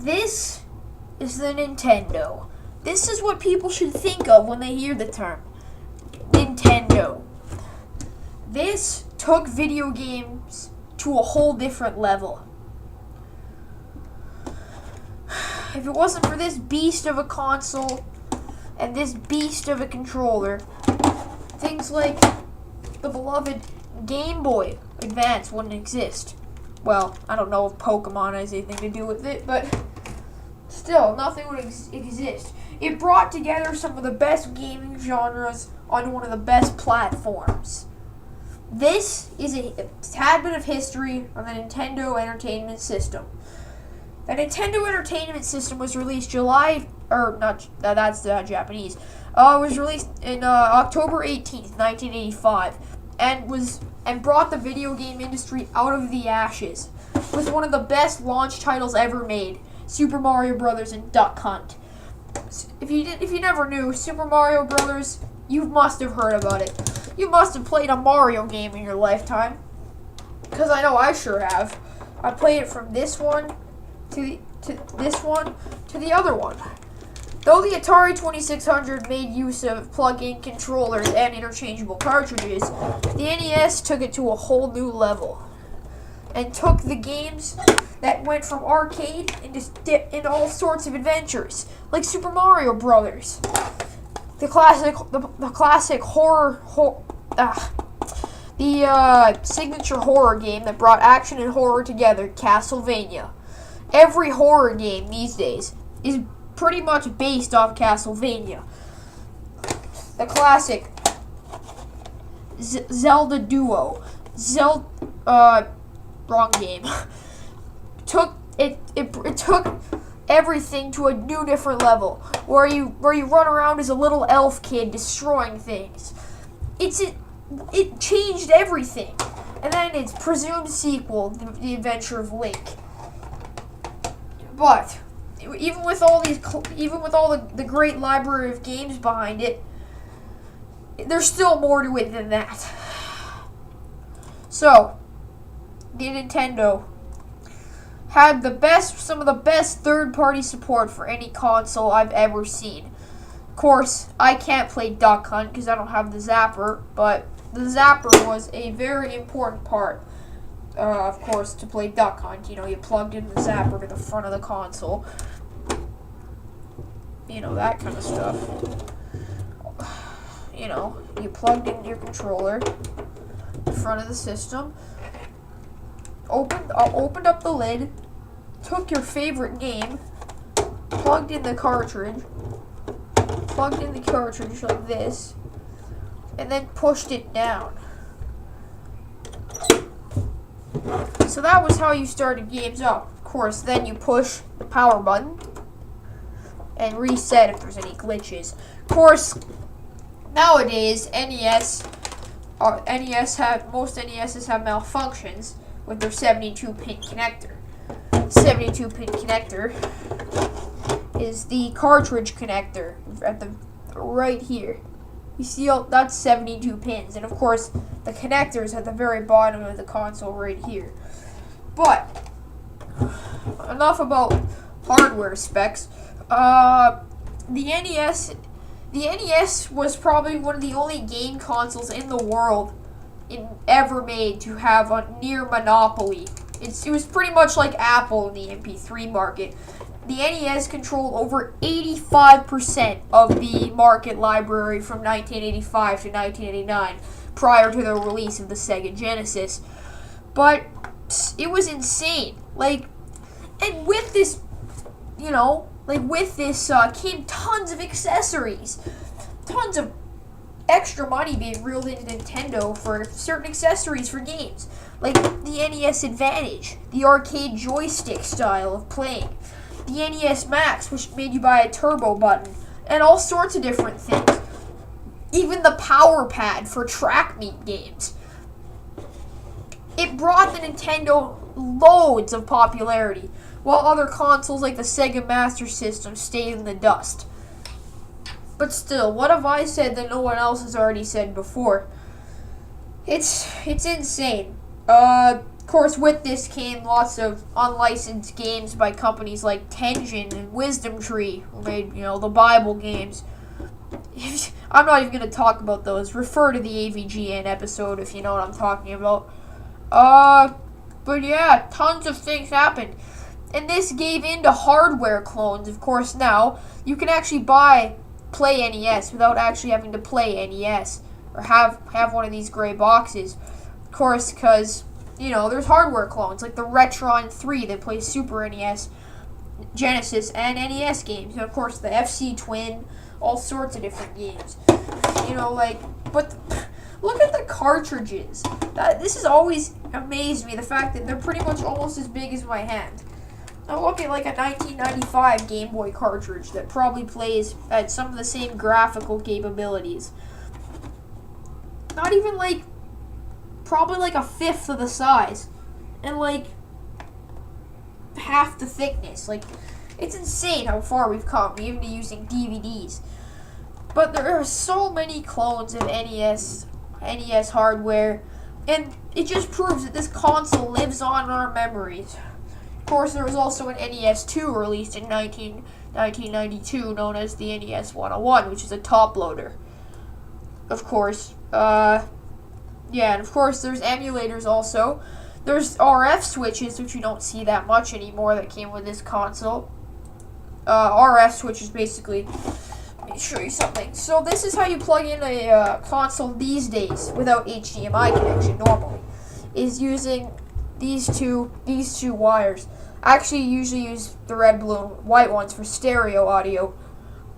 This is the Nintendo. This is what people should think of when they hear the term Nintendo. This took video games to a whole different level. If it wasn't for this beast of a console and this beast of a controller, things like the beloved Game Boy Advance wouldn't exist. Well, I don't know if Pokemon has anything to do with it, but still, nothing would exist. It brought together some of the best gaming genres on one of the best platforms. This is a tad bit of history on the Nintendo Entertainment System. The Nintendo Entertainment System was released Japanese. Was released in October 18th, 1985, and brought the video game industry out of the ashes with one of the best launch titles ever made, Super Mario Bros. And Duck Hunt. If you never knew, Super Mario Bros., you must have heard about it. You must have played a Mario game in your lifetime, because I know I sure have. I played it from this one to this one to the other one. Though the Atari 2600 made use of plug-in controllers and interchangeable cartridges, the NES took it to a whole new level and took the games that went from arcade into all sorts of adventures, like Super Mario Brothers, the signature horror game that brought action and horror together, Castlevania. Every horror game these days is pretty much based off Castlevania. The classic Zelda Duo. Wrong game. It took everything to a new different level, where you run around as a little elf kid destroying things. It changed everything. And then its presumed sequel, The Adventure of Link. But even with all the great library of games behind it, there's still more to it than that. So, the Nintendo had some of the best third-party support for any console I've ever seen. Of course, I can't play Duck Hunt because I don't have the Zapper, but the Zapper was a very important part. Of course, to play Duck Hunt, you plugged in the Zapper to the front of the console. That kind of stuff. You plugged in your controller, the front of the system, opened up the lid, took your favorite game, plugged in the cartridge like this, and then pushed it down. So that was how you started games up. Of course, then you push the power button and reset if there's any glitches. Of course, nowadays most NESs have malfunctions with their 72-pin connector. 72-pin connector is the cartridge connector at the right here. You see, that's 72 pins, and of course, the connector's at the very bottom of the console right here. But enough about hardware specs. The NES was probably one of the only game consoles in the world ever made to have a near monopoly. It was pretty much like Apple in the MP3 market. The NES controlled over 85% of the market library from 1985 to 1989, prior to the release of the Sega Genesis. But it was insane. And with this, came tons of accessories. Tons of extra money being reeled into Nintendo for certain accessories for games. Like the NES Advantage, the arcade joystick style of playing. The NES Max, which made you buy a turbo button, and all sorts of different things. Even the power pad for track meet games. It brought the Nintendo loads of popularity, while other consoles like the Sega Master System stayed in the dust. But still, what have I said that no one else has already said before? It's insane. Of course, with this came lots of unlicensed games by companies like Tengen and Wisdom Tree, who made, the Bible games. I'm not even going to talk about those. Refer to the AVGN episode if you know what I'm talking about. But yeah, tons of things happened. And this gave in to hardware clones. Of course, now you can actually play NES without actually having to play NES or have one of these gray boxes. Of course, because, there's hardware clones like the Retron 3 that plays Super NES, Genesis, and NES games. And of course, the FC Twin, all sorts of different games. But look at the cartridges. This has always amazed me, the fact that they're pretty much almost as big as my hand. Now look at like a 1995 Game Boy cartridge that probably plays at some of the same graphical capabilities. Not even probably like a fifth of the size. And half the thickness. It's insane how far we've come, even to using DVDs. But there are so many clones of NES hardware, and it just proves that this console lives on in our memories. Of course, there was also an NES 2 released in 1992, known as the NES 101, which is a top loader. Of course, and of course there's emulators also. There's RF switches, which you don't see that much anymore, that came with this console. RF switches basically. Let me show you something. So this is how you plug in a console these days without HDMI connection normally. Is using these two wires. I actually usually use the red, blue, and white ones for stereo audio,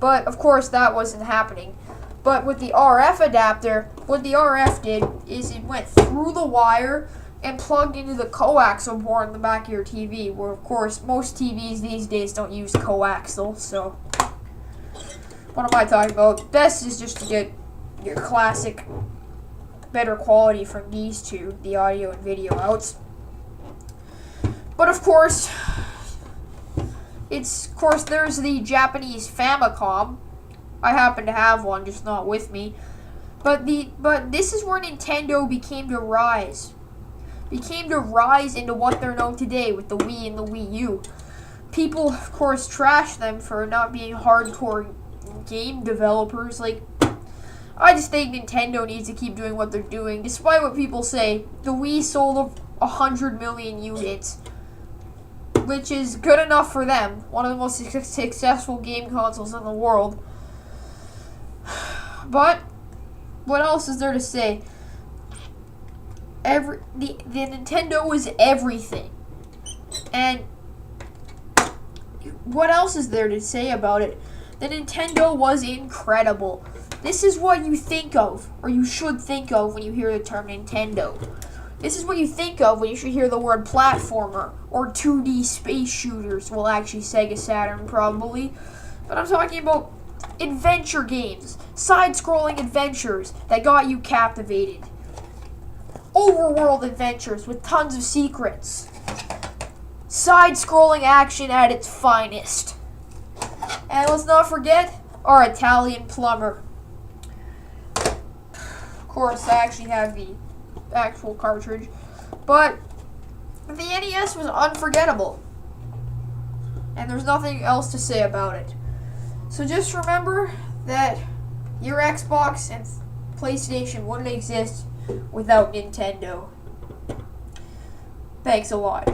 but of course that wasn't happening. But with the RF adapter, what the RF did is it went through the wire and plugged into the coaxial port in the back of your TV, where of course most TVs these days don't use coaxial, so what am I talking about? Best is just to get your classic, better quality from these two, the audio and video outs. But of course, there's the Japanese Famicom. I happen to have one, just not with me. But this is where Nintendo became to rise into what they're known today with the Wii and the Wii U. People, of course, trash them for not being hardcore game developers. I just think Nintendo needs to keep doing what they're doing. Despite what people say, the Wii sold 100 million units, which is good enough for them. One of the most successful game consoles in the world. But what else is there to say? The Nintendo was everything. And what else is there to say about it? The Nintendo was incredible. This is what you think of, or you should think of, when you hear the term Nintendo. This is what you think of when you should hear the word platformer or 2D space shooters. Well, actually, Sega Saturn probably. But I'm talking about adventure games, side-scrolling adventures that got you captivated. Overworld adventures with tons of secrets. Side-scrolling action at its finest. And let's not forget our Italian plumber. Of course, I actually have the actual cartridge, but the NES was unforgettable, and there's nothing else to say about it. So just remember that your Xbox and PlayStation wouldn't exist without Nintendo. Thanks a lot.